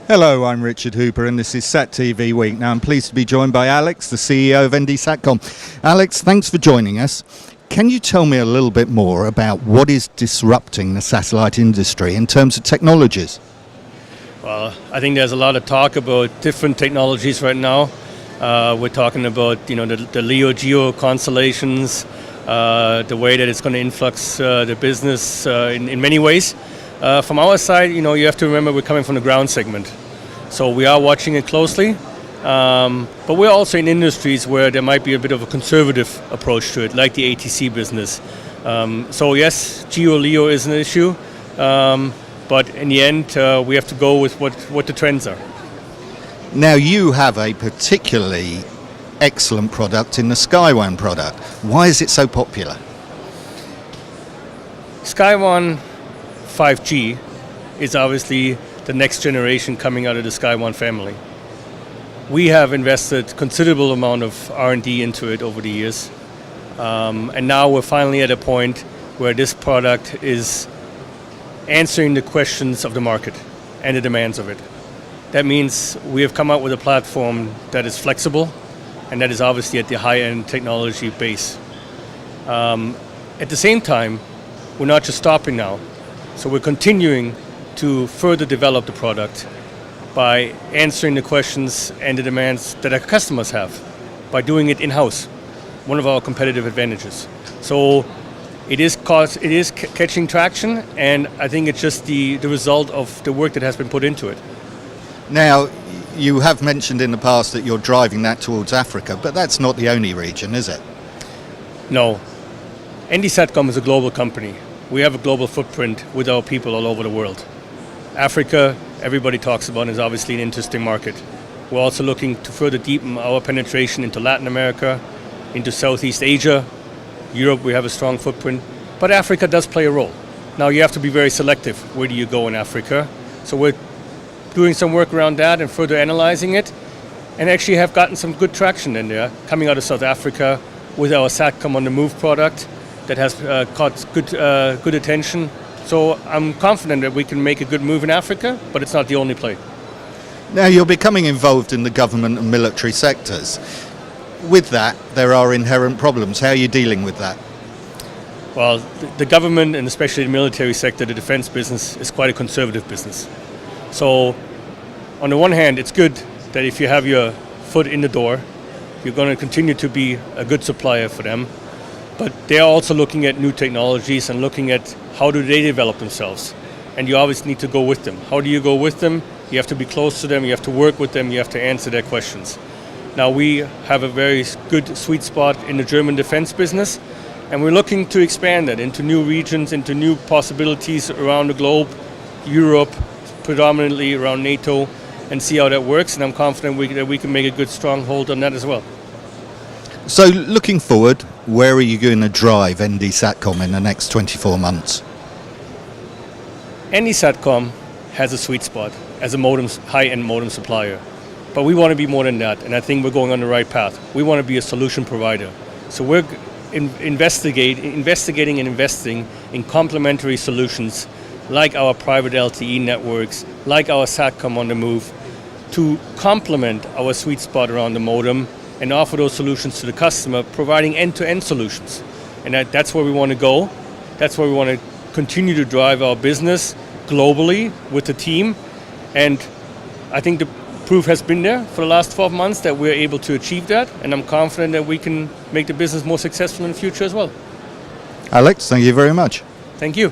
Hello, I'm Richard Hooper and this is SatTV Week. Now I'm pleased to be joined by Alex, the CEO of ND SatCom. Alex, thanks for joining us. Can you tell me a little bit more about what is disrupting the satellite industry in terms of technologies? Well, I think there's a lot of talk about different technologies right now. We're talking about the LEO GEO constellations, the way that it's going to influx the business in many ways. From our side, you have to remember we're coming from the ground segment. So we are watching it closely, but we're also in industries where there might be a bit of a conservative approach to it, like the ATC business. So yes, GEO-LEO is an issue, but in the end, we have to go with what the trends are. Now you have a particularly excellent product in the Skywan product. Why is it so popular? Skywan 5G is obviously the next generation coming out of the Skywan family. We have invested considerable amount of R&D into it over the years, and now we're finally at a point where this product is answering the questions of the market and the demands of it. That means we have come up with a platform that is flexible and that is obviously at the high-end technology base. At the same time, we're not just stopping now. So we're continuing to further develop the product by answering the questions and the demands that our customers have, by doing it in-house, one of our competitive advantages. So it is catching traction, and I think it's just the result of the work that has been put into it. Now, you have mentioned in the past that you're driving that towards Africa, but that's not the only region, is it? No. ND SatCom is a global company. We have a global footprint with our people all over the world. Africa, everybody talks about, is obviously an interesting market. We're also looking to further deepen our penetration into Latin America, into Southeast Asia. Europe, we have a strong footprint, but Africa does play a role. Now you have to be very selective. Where do you go in Africa? So we're doing some work around that and further analyzing it, and actually have gotten some good traction in there, coming out of South Africa with our SatCom on the Move product that has caught good attention. So I'm confident that we can make a good move in Africa, but it's not the only play. Now you're becoming involved in the government and military sectors. With that, there are inherent problems. How are you dealing with that? Well, the government, and especially the military sector, the defense business, is quite a conservative business. So on the one hand, it's good that if you have your foot in the door, you're going to continue to be a good supplier for them. But they're also looking at new technologies and looking at how do they develop themselves. And you always need to go with them. How do you go with them? You have to be close to them, you have to work with them, you have to answer their questions. Now we have a very good sweet spot in the German defense business, and we're looking to expand that into new regions, into new possibilities around the globe, Europe, predominantly around NATO, and see how that works. And I'm confident that we can make a good stronghold on that as well. So looking forward, where are you going to drive ND SatCom in the next 24 months? ND SatCom has a sweet spot as a high-end modem supplier. But we want to be more than that, and I think we're going on the right path. We want to be a solution provider. So we're investigating and investing in complementary solutions like our private LTE networks, like our SatCom on the Move, to complement our sweet spot around the modem and offer those solutions to the customer, providing end-to-end solutions. And that's where we want to go. That's where we want to continue to drive our business globally with the team. And I think the proof has been there for the last 12 months that we're able to achieve that. And I'm confident that we can make the business more successful in the future as well. Alex, thank you very much. Thank you.